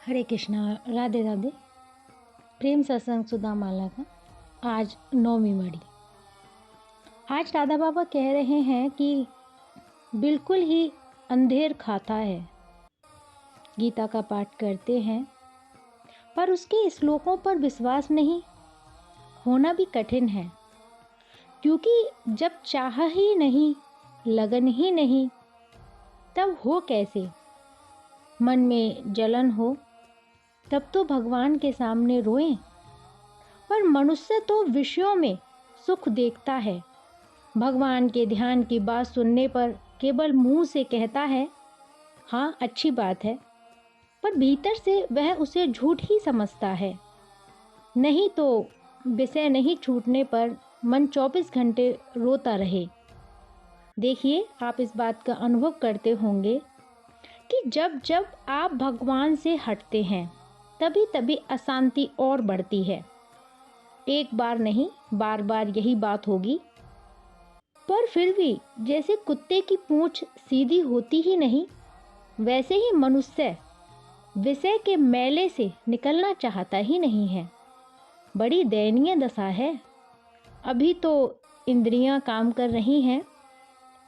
हरे कृष्णा, राधे राधे। प्रेम सत्संग सुधा माला का आज 9वीं मड़ी। आज राधा बाबा कह रहे हैं कि बिल्कुल ही अंधेर खाता है। गीता का पाठ करते हैं पर उसके श्लोकों पर विश्वास नहीं होना भी कठिन है, क्योंकि जब चाह ही नहीं, लगन ही नहीं, तब हो कैसे? मन में जलन हो तब तो भगवान के सामने रोएं। पर मनुष्य तो विषयों में सुख देखता है। भगवान के ध्यान की बात सुनने पर केवल मुंह से कहता है हाँ अच्छी बात है, पर भीतर से वह उसे झूठ ही समझता है। नहीं तो विषय नहीं छूटने पर मन 24 घंटे रोता रहे। देखिए, आप इस बात का अनुभव करते होंगे कि जब जब आप भगवान से हटते हैं तभी तभी अशांति और बढ़ती है। एक बार नहीं, बार बार यही बात होगी। पर फिर भी जैसे कुत्ते की पूंछ सीधी होती ही नहीं, वैसे ही मनुष्य विषय के मेले से निकलना चाहता ही नहीं है। बड़ी दयनीय दशा है। अभी तो इंद्रियां काम कर रही हैं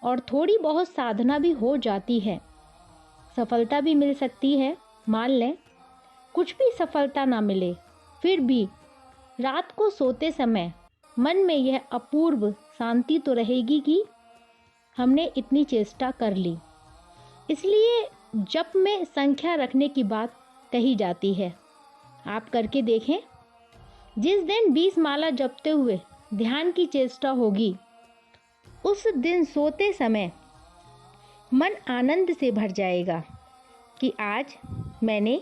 और थोड़ी बहुत साधना भी हो जाती है, सफलता भी मिल सकती है। मान लें कुछ भी सफलता ना मिले, फिर भी रात को सोते समय मन में यह अपूर्व शांति तो रहेगी कि हमने इतनी चेष्टा कर ली। इसलिए जप में संख्या रखने की बात कही जाती है। आप करके देखें, जिस दिन 20 माला जपते हुए ध्यान की चेष्टा होगी, उस दिन सोते समय मन आनंद से भर जाएगा कि आज मैंने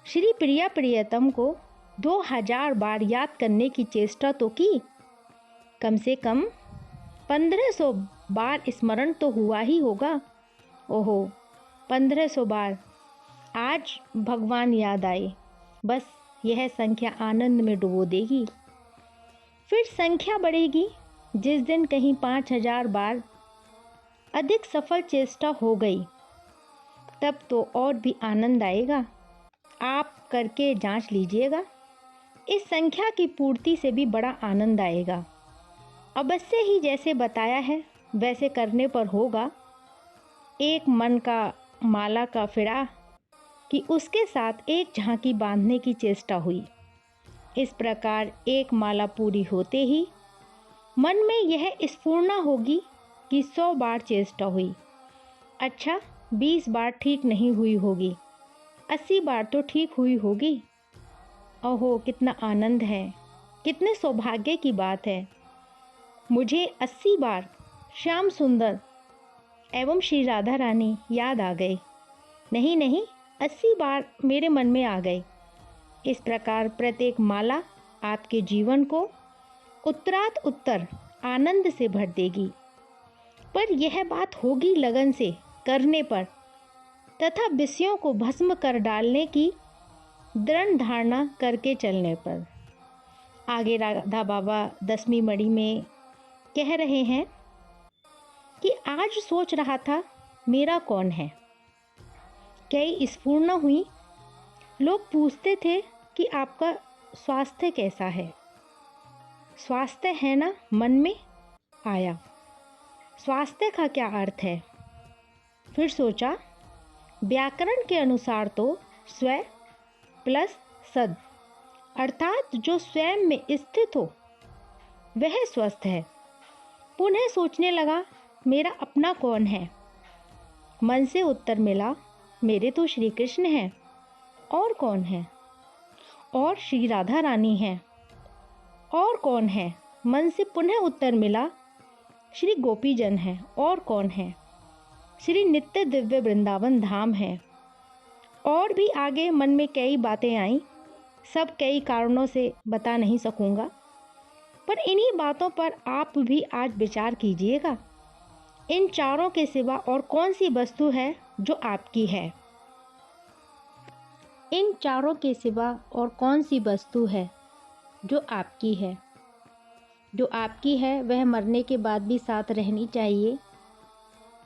श्री प्रिया प्रियतम को 2000 बार याद करने की चेष्टा तो की। कम से कम 1500 बार स्मरण तो हुआ ही होगा। ओहो, 1500 बार आज भगवान याद आए, बस यह संख्या आनंद में डुबो देगी। फिर संख्या बढ़ेगी। जिस दिन कहीं 5000 बार अधिक सफल चेष्टा हो गई, तब तो और भी आनंद आएगा। आप करके जांच लीजिएगा, इस संख्या की पूर्ति से भी बड़ा आनंद आएगा। अवश्य ही जैसे बताया है वैसे करने पर होगा। एक मन का माला का फिरा कि उसके साथ एक झांकी बांधने की चेष्टा हुई। इस प्रकार एक माला पूरी होते ही मन में यह स्फुरना होगी कि 100 बार चेष्टा हुई। अच्छा, 20 बार ठीक नहीं हुई होगी, 80 बार तो ठीक हुई होगी। ओहो, कितना आनंद है, कितने सौभाग्य की बात है। मुझे 80 बार श्याम सुंदर एवं श्री राधा रानी याद आ गए। नहीं नहीं, 80 बार मेरे मन में आ गए। इस प्रकार प्रत्येक माला आपके जीवन को उत्तरात उत्तर आनंद से भर देगी। पर यह बात होगी लगन से करने पर तथा विषयों को भस्म कर डालने की दृढ़ धारणा करके चलने पर। आगे राधा बाबा 10वीं मड़ी में कह रहे हैं कि आज सोच रहा था मेरा कौन है। कई स्फुरना हुई। लोग पूछते थे कि आपका स्वास्थ्य कैसा है। स्वास्थ्य है ना, मन में आया। स्वास्थ्य का क्या अर्थ है? फिर सोचा, व्याकरण के अनुसार तो स्व प्लस सद, अर्थात जो स्वयं में स्थित हो वह स्वस्थ है। पुनः सोचने लगा, मेरा अपना कौन है? मन से उत्तर मिला, मेरे तो श्री कृष्ण हैं। और कौन है? और श्री राधा रानी हैं। और कौन है? मन से पुनः उत्तर मिला, श्री गोपीजन हैं। और कौन है? श्री नित्य दिव्य वृंदावन धाम है। और भी आगे मन में कई बातें आईं, सब कई कारणों से बता नहीं सकूंगा, पर इन्हीं बातों पर आप भी आज विचार कीजिएगा। इन चारों के सिवा और कौन सी वस्तु है जो आपकी है? इन चारों के सिवा और कौन सी वस्तु है जो आपकी है? जो आपकी है वह मरने के बाद भी साथ रहनी चाहिए।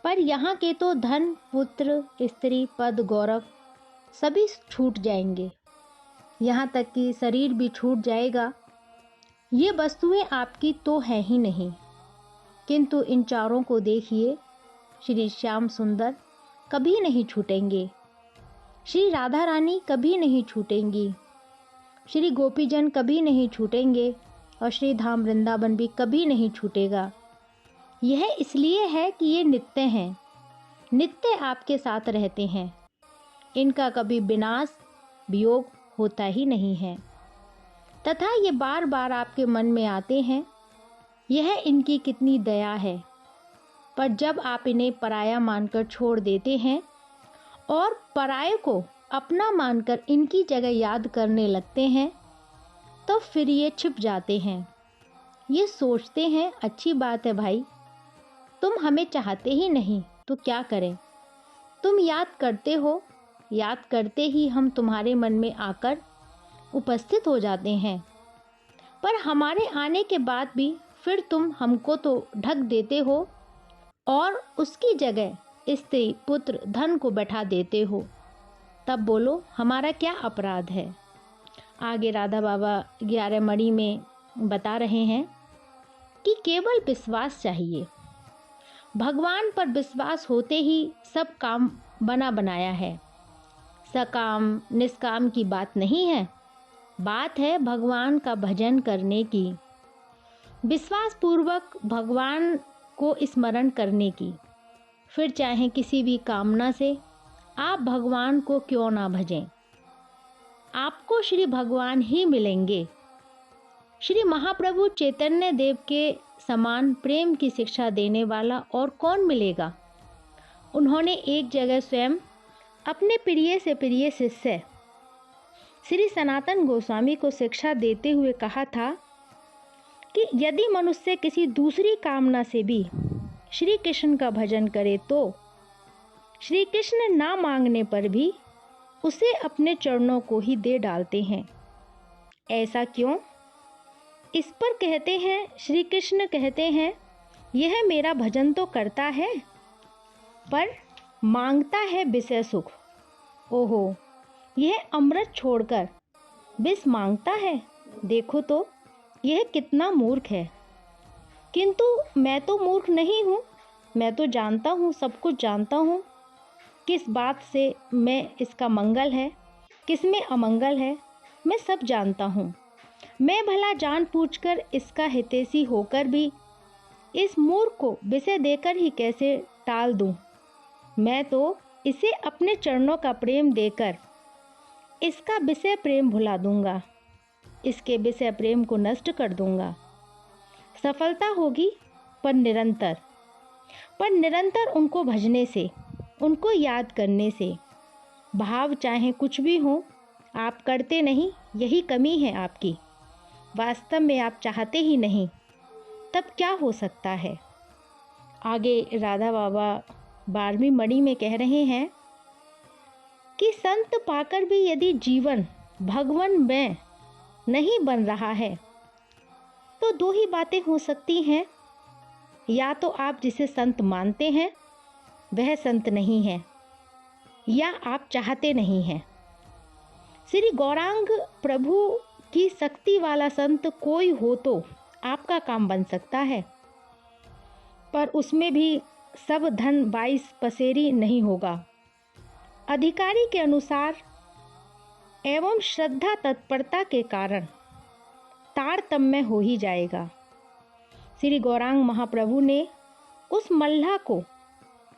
पर यहाँ के तो धन, पुत्र, स्त्री, पद, गौरव सभी छूट जाएंगे, यहाँ तक कि शरीर भी छूट जाएगा। ये वस्तुएं आपकी तो हैं ही नहीं, किंतु इन चारों को देखिए, श्री श्याम सुंदर कभी नहीं छूटेंगे, श्री राधा रानी कभी नहीं छूटेंगी, श्री गोपीजन कभी नहीं छूटेंगे, और श्री धाम वृंदावन भी कभी नहीं छूटेगा। यह इसलिए है कि ये नित्य हैं, नित्य आपके साथ रहते हैं, इनका कभी विनाश वियोग होता ही नहीं है, तथा ये बार बार आपके मन में आते हैं। यह इनकी कितनी दया है। पर जब आप इन्हें पराया मानकर छोड़ देते हैं और पराये को अपना मानकर इनकी जगह याद करने लगते हैं, तो फिर ये छिप जाते हैं। ये सोचते हैं, अच्छी बात है भाई, तुम हमें चाहते ही नहीं तो क्या करें, तुम याद करते हो, याद करते ही हम तुम्हारे मन में आकर उपस्थित हो जाते हैं, पर हमारे आने के बाद भी फिर तुम हमको तो ढक देते हो और उसकी जगह स्त्री पुत्र धन को बैठा देते हो। तब बोलो हमारा क्या अपराध है। आगे राधा बाबा 11 मणि में बता रहे हैं कि केवल विश्वास चाहिए। भगवान पर विश्वास होते ही सब काम बना बनाया है। सकाम निष्काम की बात नहीं है, बात है भगवान का भजन करने की, विश्वास पूर्वक भगवान को स्मरण करने की। फिर चाहे किसी भी कामना से आप भगवान को क्यों ना भजें, आपको श्री भगवान ही मिलेंगे। श्री महाप्रभु चैतन्य देव के समान प्रेम की शिक्षा देने वाला और कौन मिलेगा। उन्होंने एक जगह स्वयं अपने प्रिय से प्रिय शिष्य श्री सनातन गोस्वामी को शिक्षा देते हुए कहा था कि यदि मनुष्य किसी दूसरी कामना से भी श्री कृष्ण का भजन करे तो श्री कृष्ण ना मांगने पर भी उसे अपने चरणों को ही दे डालते हैं। ऐसा क्यों? इस पर कहते हैं, श्री कृष्ण कहते हैं, यह मेरा भजन तो करता है पर मांगता है विषय सुख। ओहो, यह अमृत छोड़कर विष मांगता है, देखो तो यह कितना मूर्ख है। किंतु मैं तो मूर्ख नहीं हूँ, मैं तो जानता हूँ, सब कुछ जानता हूँ, किस बात से मैं इसका मंगल है, किस में अमंगल है, मैं सब जानता हूँ। मैं भला जान पूछकर इसका हितैषी होकर भी इस मूर्ख को विषय देकर ही कैसे टाल दूँ। मैं तो इसे अपने चरणों का प्रेम देकर इसका विषय प्रेम भुला दूंगा, इसके विषय प्रेम को नष्ट कर दूंगा। सफलता होगी पर निरंतर उनको भजने से, उनको याद करने से। भाव चाहे कुछ भी हो, आप करते नहीं, यही कमी है आपकी। वास्तव में आप चाहते ही नहीं, तब क्या हो सकता है। आगे राधा बाबा 12वीं मणि में कह रहे हैं कि संत पाकर भी यदि जीवन भगवान में नहीं बन रहा है तो दो ही बातें हो सकती हैं, या तो आप जिसे संत मानते हैं वह संत नहीं है, या आप चाहते नहीं हैं। श्री गौरांग प्रभु की शक्ति वाला संत कोई हो तो आपका काम बन सकता है, पर उसमें भी सब धन 22 पसेरी नहीं होगा। अधिकारी के अनुसार एवं श्रद्धा तत्परता के कारण तारतम्य हो ही जाएगा। श्री गौरांग महाप्रभु ने उस मल्लाह को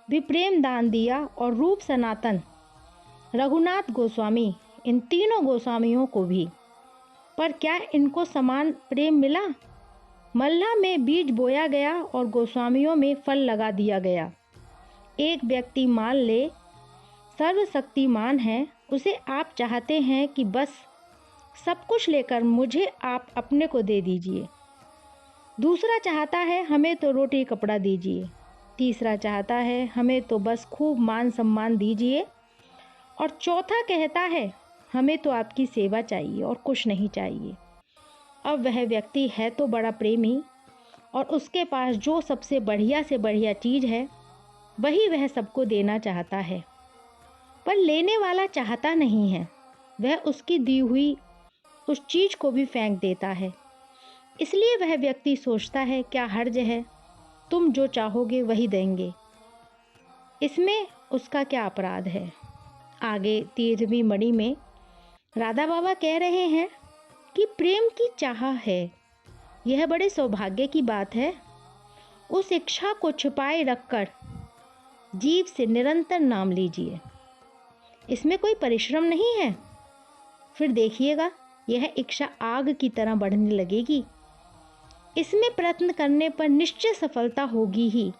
भी प्रेम दान दिया और रूप सनातन, रघुनाथ गोस्वामी, इन तीनों गोस्वामियों को भी। पर क्या इनको समान प्रेम मिला? मल्लाह में बीज बोया गया और गोस्वामियों में फल लगा दिया गया। एक व्यक्ति मान ले सर्वशक्तिमान है, उसे आप चाहते हैं कि बस सब कुछ लेकर मुझे आप अपने को दे दीजिए। दूसरा चाहता है हमें तो रोटी कपड़ा दीजिए। तीसरा चाहता है हमें तो बस खूब मान सम्मान दीजिए। और चौथा कहता है हमें तो आपकी सेवा चाहिए और कुछ नहीं चाहिए। अब वह व्यक्ति है तो बड़ा प्रेमी और उसके पास जो सबसे बढ़िया से बढ़िया चीज़ है वही वह सबको देना चाहता है, पर लेने वाला चाहता नहीं है, वह उसकी दी हुई उस चीज को भी फेंक देता है। इसलिए वह व्यक्ति सोचता है, क्या हर्ज है, तुम जो चाहोगे वही देंगे, इसमें उसका क्या अपराध है। आगे 13वीं मणि में राधा बाबा कह रहे हैं कि प्रेम की चाह है, यह बड़े सौभाग्य की बात है। उस इच्छा को छिपाए रखकर जीव से निरंतर नाम लीजिए, इसमें कोई परिश्रम नहीं है। फिर देखिएगा यह इच्छा आग की तरह बढ़ने लगेगी। इसमें प्रयत्न करने पर निश्चय सफलता होगी ही।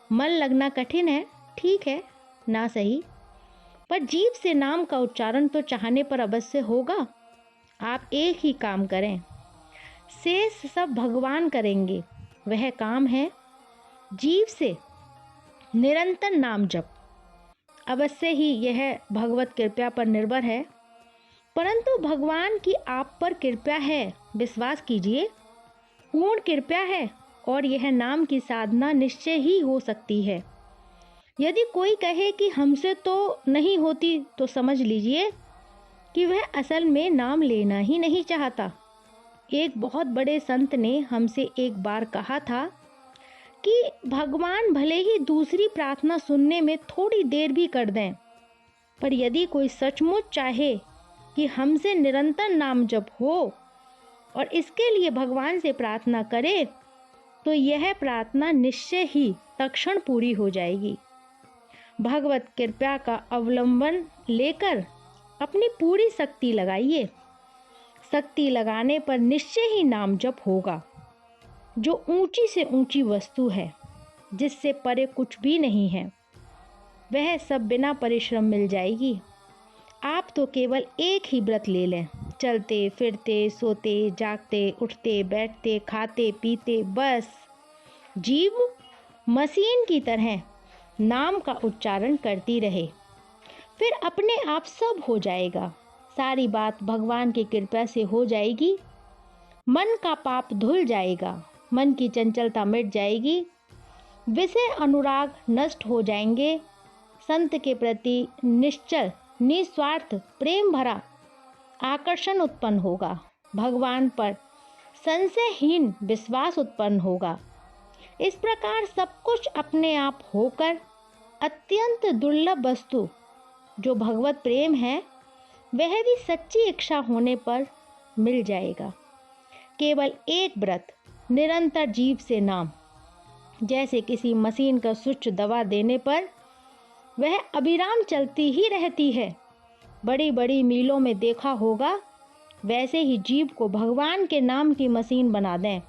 मन लगना कठिन है, ठीक है ना सही, पर जीव से नाम का उच्चारण तो चाहने पर अवश्य होगा। आप एक ही काम करें, शेष सब भगवान करेंगे। वह काम है जीव से निरंतर नाम जप। अवश्य ही यह भगवत कृपा पर निर्भर है, परंतु भगवान की आप पर कृपा है, विश्वास कीजिए, पूर्ण कृपा है। और यह नाम की साधना निश्चय ही हो सकती है। यदि कोई कहे कि हमसे तो नहीं होती, तो समझ लीजिए कि वह असल में नाम लेना ही नहीं चाहता। एक बहुत बड़े संत ने हमसे एक बार कहा था कि भगवान भले ही दूसरी प्रार्थना सुनने में थोड़ी देर भी कर दें, पर यदि कोई सचमुच चाहे कि हमसे निरंतर नाम जप हो और इसके लिए भगवान से प्रार्थना करे, तो यह प्रार्थना निश्चय ही तत्क्षण पूरी हो जाएगी। भगवत कृपा का अवलंबन लेकर अपनी पूरी शक्ति लगाइए। शक्ति लगाने पर निश्चय ही नाम जप होगा। जो ऊंची से ऊंची वस्तु है, जिससे परे कुछ भी नहीं है, वह सब बिना परिश्रम मिल जाएगी। आप तो केवल एक ही व्रत ले लें, चलते फिरते सोते जागते उठते बैठते खाते पीते, बस जीव मशीन की तरह नाम का उच्चारण करती रहे, फिर अपने आप सब हो जाएगा। सारी बात भगवान की कृपा से हो जाएगी। मन का पाप धुल जाएगा, मन की चंचलता मिट जाएगी, विषय अनुराग नष्ट हो जाएंगे। संत के प्रति निश्चल निस्वार्थ प्रेम भरा आकर्षण उत्पन्न होगा। भगवान पर संशयहीन विश्वास उत्पन्न होगा। इस प्रकार सब कुछ अपने आप होकर अत्यंत दुर्लभ वस्तु जो भगवत प्रेम है, वह भी सच्ची इच्छा होने पर मिल जाएगा। केवल एक व्रत, निरंतर जीव से नाम, जैसे किसी मशीन का स्विच दबा देने पर वह अविराम चलती ही रहती है। बड़ी बड़ी मीलों में देखा होगा, वैसे ही जीव को भगवान के नाम की मशीन बना दें।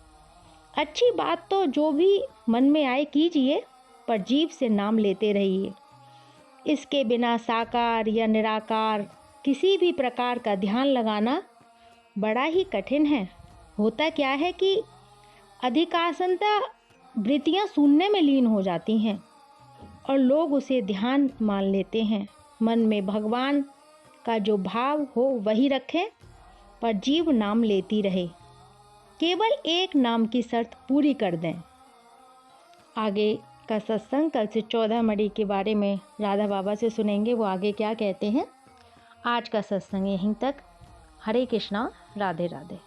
अच्छी बात तो जो भी मन में आए कीजिए, पर जीव से नाम लेते रहिए। इसके बिना साकार या निराकार किसी भी प्रकार का ध्यान लगाना बड़ा ही कठिन है। होता क्या है कि अधिकांशतः वृत्तियाँ शून्य में लीन हो जाती हैं और लोग उसे ध्यान मान लेते हैं। मन में भगवान का जो भाव हो वही रखें, पर जीव नाम लेती रहे। केवल एक नाम की शर्त पूरी कर दें। आगे का सत्संग कल से 14 मणि के बारे में राधा बाबा से सुनेंगे, वो आगे क्या कहते हैं। आज का सत्संग यहीं तक। हरे कृष्णा, राधे राधे।